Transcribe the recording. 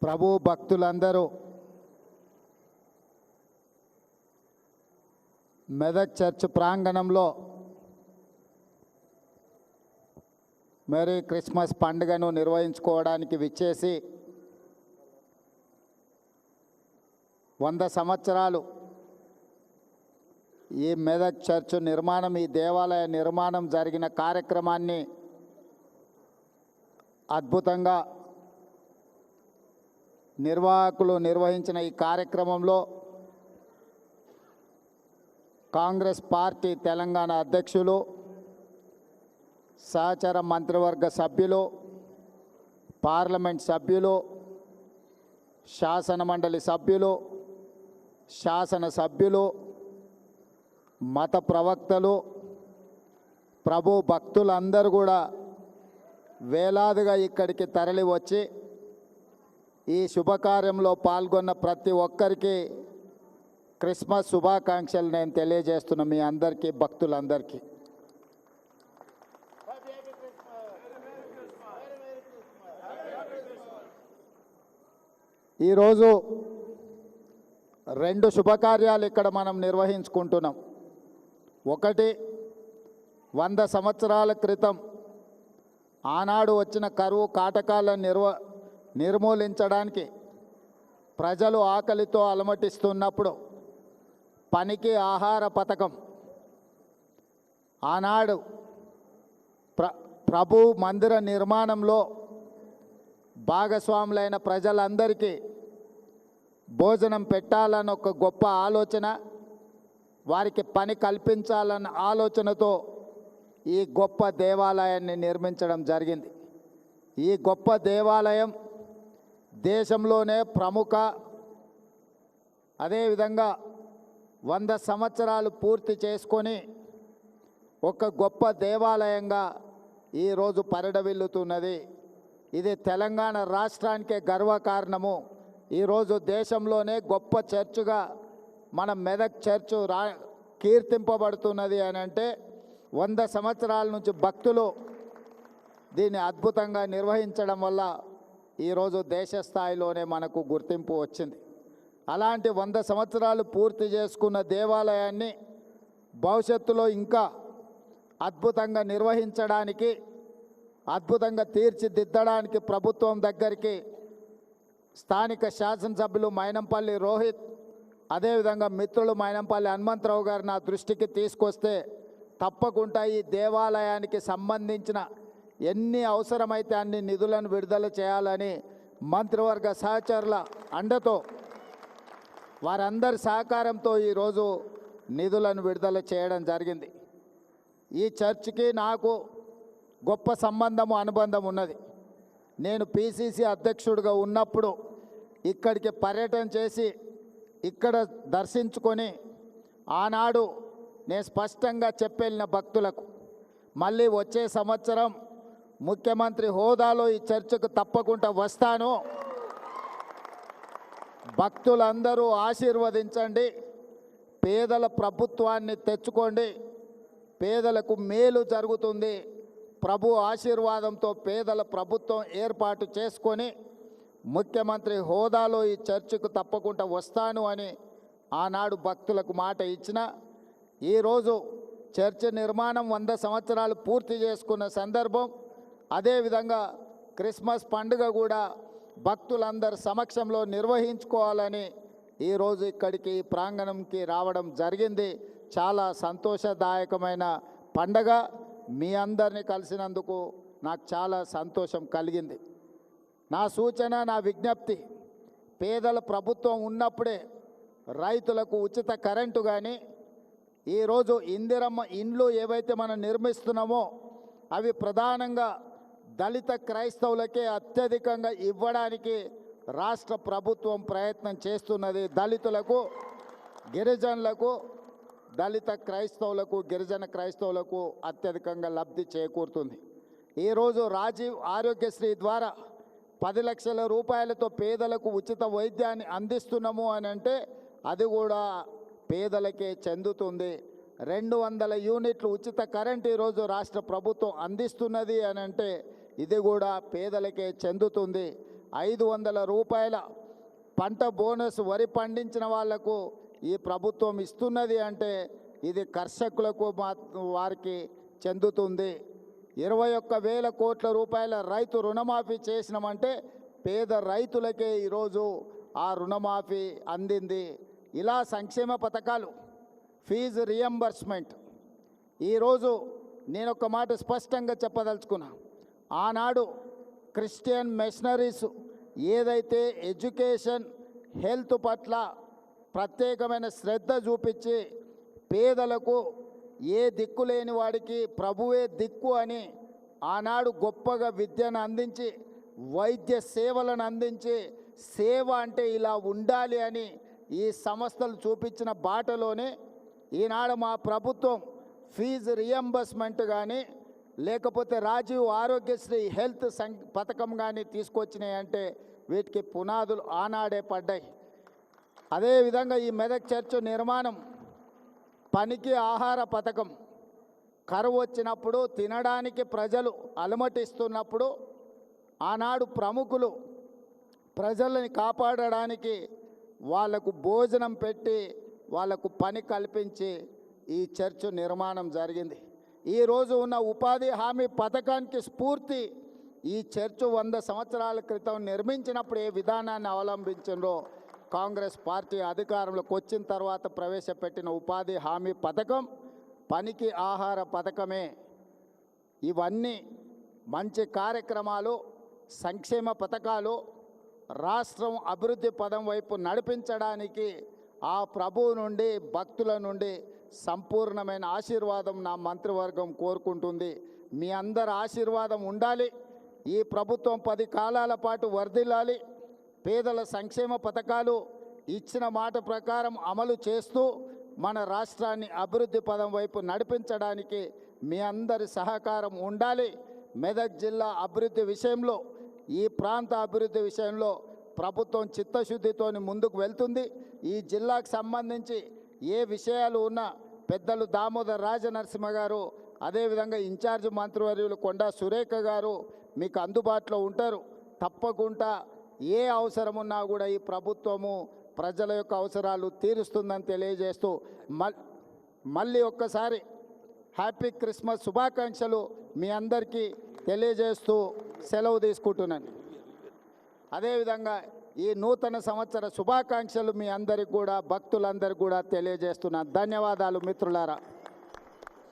ప్రభు భక్తులందరూ మెదక్ చర్చ్ ప్రాంగణంలో merry Christmas పండుగను నిర్వహించుకోవడానికి విచ్చేసి 100 సంవత్సరాలు ఈ మెదక్ చర్చ్ నిర్మాణం, ఈ దేవాలయ నిర్మాణం జరిగిన కార్యక్రమాన్ని అద్భుతంగా నిర్వాహకులు నిర్వహించిన ఈ కార్యక్రమంలో కాంగ్రెస్ పార్టీ తెలంగాణ అధ్యక్షులు, సహచర మంత్రివర్గ సభ్యులు, పార్లమెంట్ సభ్యులు, శాసనమండలి సభ్యులు, శాసనసభ్యులు, మత ప్రవక్తలు, ప్రభు భక్తులందరూ కూడా వేలాదిగా ఇక్కడికి తరలి వచ్చి ఈ శుభకార్యంలో పాల్గొన్న ప్రతి ఒక్కరికి క్రిస్మస్ శుభాకాంక్షలు నేను తెలియజేస్తున్నా. మీ అందరికీ, భక్తులందరికీ. ఈరోజు 2 శుభకార్యాలు ఇక్కడ మనం నిర్వహించుకుంటున్నాం. ఒకటి, 100 సంవత్సరాల క్రితం ఆనాడు వచ్చిన కరువు కాటకాలను నిర్మూలించడానికి ప్రజలు ఆకలితో అలమటిస్తున్నప్పుడు పనికి ఆహార పథకం ఆనాడు ప్రభు మందిర నిర్మాణంలో భాగస్వాములైన ప్రజలందరికీ భోజనం పెట్టాలని ఒక గొప్ప ఆలోచన, వారికి పని కల్పించాలన్న ఆలోచనతో ఈ గొప్ప దేవాలయాన్ని నిర్మించడం జరిగింది. ఈ గొప్ప దేవాలయం దేశంలోనే ప్రముఖ, అదేవిధంగా 100 సంవత్సరాలు పూర్తి చేసుకొని ఒక గొప్ప దేవాలయంగా ఈరోజు పరిడవిల్లుతున్నది. ఇది తెలంగాణ రాష్ట్రానికే గర్వకారణము. ఈరోజు దేశంలోనే గొప్ప చర్చుగా మన మెదక్ చర్చు కీర్తింపబడుతున్నది అని అంటే 100 సంవత్సరాల నుంచి భక్తులు దీన్ని అద్భుతంగా నిర్వహించడం వల్ల ఈరోజు దేశ స్థాయిలోనే మనకు గుర్తింపు వచ్చింది. అలాంటి 100 సంవత్సరాలు పూర్తి చేసుకున్న దేవాలయాన్ని భవిష్యత్తులో ఇంకా అద్భుతంగా నిర్వహించడానికి, అద్భుతంగా తీర్చిదిద్దడానికి ప్రభుత్వం దగ్గరికి స్థానిక శాసనసభ్యులు మైనంపల్లి రోహిత్, అదేవిధంగా మిత్రులు మైనంపల్లి హనుమంతరావు గారు నా దృష్టికి తీసుకొస్తే తప్పకుండా ఈ దేవాలయానికి సంబంధించిన ఎన్ని అవసరమైతే అన్ని నిధులను విడుదల చేయాలని మంత్రివర్గ సహచరుల అండతో, వారందరి సహకారంతో ఈరోజు నిధులను విడుదల చేయడం జరిగింది. ఈ చర్చికి నాకు గొప్ప సంబంధము, అనుబంధం ఉన్నది. నేను పిసిసి అధ్యక్షుడిగా ఉన్నప్పుడు ఇక్కడికి పర్యటన చేసి ఇక్కడ దర్శించుకొని ఆనాడు నేను స్పష్టంగా చెప్పెళ్ళిన భక్తులకు, మళ్ళీ వచ్చే సంవత్సరం ముఖ్యమంత్రి హోదాలో ఈ చర్చకు తప్పకుండా వస్తాను, భక్తులందరూ ఆశీర్వదించండి, పేదల ప్రభుత్వాన్ని తెచ్చుకోండి, పేదలకు మేలు జరుగుతుంది, ప్రభు ఆశీర్వాదంతో పేదల ప్రభుత్వం ఏర్పాటు చేసుకొని ముఖ్యమంత్రి హోదాలో ఈ చర్చకు తప్పకుండా వస్తాను అని ఆనాడు భక్తులకు మాట ఇచ్చిన, ఈరోజు చర్చ్ నిర్మాణం 100 సంవత్సరాలు పూర్తి చేసుకున్న సందర్భం, అదేవిధంగా క్రిస్మస్ పండుగ కూడా భక్తులందరి సమక్షంలో నిర్వహించుకోవాలని ఈరోజు ఇక్కడికి ప్రాంగణంకి రావడం జరిగింది. చాలా సంతోషదాయకమైన పండగ. మీ అందరినీ కలిసినందుకు నాకు చాలా సంతోషం కలిగింది. నా సూచన, నా విజ్ఞప్తి, పేదల ప్రభుత్వం ఉన్నప్పుడే రైతులకు ఉచిత కరెంటు కానీ, ఈరోజు ఇందిరమ్మ ఇండ్లు ఏవైతే మనం నిర్మిస్తున్నామో అవి ప్రధానంగా దళిత క్రైస్తవులకే అత్యధికంగా ఇవ్వడానికి రాష్ట్ర ప్రభుత్వం ప్రయత్నం చేస్తున్నది. దళితులకు, గిరిజనులకు, దళిత క్రైస్తవులకు, గిరిజన క్రైస్తవులకు అత్యధికంగా లబ్ధి చేకూరుతుంది. ఈరోజు రాజీవ్ ఆరోగ్యశ్రీ ద్వారా 10 లక్షల రూపాయలతో పేదలకు ఉచిత వైద్యాన్ని అందిస్తున్నాము అని అంటే అది కూడా పేదలకే చెందుతుంది. 200 యూనిట్లు ఉచిత కరెంట్ ఈరోజు రాష్ట్ర ప్రభుత్వం అందిస్తున్నది అని అంటే ఇది కూడా పేదలకే చెందుతుంది. రూపాయల పంట బోనస్ వరి పండించిన వాళ్లకు ఈ ప్రభుత్వం ఇస్తున్నది అంటే ఇది కర్షకులకు వారికి చెందుతుంది. 21,000 కోట్ల రూపాయల రైతు రుణమాఫీ చేసినామంటే పేద రైతులకే ఈరోజు ఆ రుణమాఫీ అందింది. ఇలా సంక్షేమ పథకాలు, ఫీజు రియంబర్స్మెంట్. ఈరోజు నేను ఒక మాట స్పష్టంగా చెప్పదలుచుకున్నా. ఆనాడు క్రిస్టియన్ మిషనరీస్ ఏదైతే ఎడ్యుకేషన్, హెల్త్ పట్ల ప్రత్యేకమైన శ్రద్ధ చూపించి పేదలకు ఏ దిక్కు లేని వాడికి ప్రభువే దిక్కు అని ఆనాడు గొప్పగా విద్యను అందించి, వైద్య సేవలను అందించి, సేవ అంటే ఇలా ఉండాలి అని ఈ సంస్థలు చూపించిన బాటలోనే ఈనాడు మా ప్రభుత్వం ఫీజు రియంబర్స్మెంట్ కానీ లేకపోతే రాజీవ్ ఆరోగ్యశ్రీ హెల్త్ పథకం కానీ తీసుకొచ్చినాయి అంటే వీటికి పునాదులు ఆనాడే పడ్డాయి. అదేవిధంగా ఈ మెదక్ చర్చ్ నిర్మాణం, పనికి ఆహార పథకం, కరువు వచ్చినప్పుడు తినడానికి ప్రజలు అలమటిస్తున్నప్పుడు ఆనాడు ప్రముఖులు ప్రజలని కాపాడడానికి వాళ్లకు భోజనం పెట్టి వాళ్లకు పని కల్పించి ఈ చర్చ్ నిర్మాణం జరిగింది. ఈరోజు ఉన్న ఉపాధి హామీ పథకానికి స్ఫూర్తి ఈ చర్చ్ 100 సంవత్సరాల క్రితం నిర్మించినప్పుడు ఏ విధానాన్ని అవలంబించిందో కాంగ్రెస్ పార్టీ అధికారంలోకి వచ్చిన తర్వాత ప్రవేశపెట్టిన ఉపాధి హామీ పథకం, పనికి ఆహార పథకమే. ఇవన్నీ మంచి కార్యక్రమాలు, సంక్షేమ పథకాలు రాష్ట్రం అభివృద్ధి పదం వైపు నడిపించడానికి ఆ ప్రభువు నుండి, భక్తుల నుండి సంపూర్ణమైన ఆశీర్వాదం నా మంత్రివర్గం కోరుకుంటుంది. మీ అందరి ఆశీర్వాదం ఉండాలి. ఈ ప్రభుత్వం 10 కాలాల పాటు వర్ధిల్లాలి. పేదల సంక్షేమ పథకాలు ఇచ్చిన మాట ప్రకారం అమలు చేస్తూ మన రాష్ట్రాన్ని అభివృద్ధి పదం వైపు నడిపించడానికి మీ అందరి సహకారం ఉండాలి. మెదక్ జిల్లా అభివృద్ధి విషయంలో, ఈ ప్రాంత అభివృద్ధి విషయంలో ప్రభుత్వం చిత్తశుద్ధితో ముందుకు వెళ్తుంది. ఈ జిల్లాకు సంబంధించి ఏ విషయాలు ఉన్నా పెద్దలు దామోదర్ రాజనరసింహ గారు, అదేవిధంగా ఇన్ఛార్జ్ మంత్రివర్యులు కొండా సురేఖ గారు మీకు అందుబాటులో ఉంటారు. తప్పకుండా ఏ అవసరం ఉన్నా కూడా ఈ ప్రభుత్వము ప్రజల యొక్క అవసరాలు తీరుస్తుందని తెలియజేస్తూ మళ్ళీ ఒక్కసారి హ్యాపీ క్రిస్మస్ శుభాకాంక్షలు మీ అందరికీ తెలియజేస్తూ సెలవు తీసుకుంటున్నాను. అదేవిధంగా ఈ నూతన సంవత్సర శుభాకాంక్షలు మీ అందరికి కూడా, భక్తులందరికీ కూడా తెలియజేస్తున్నాను. ధన్యవాదాలు మిత్రులారా.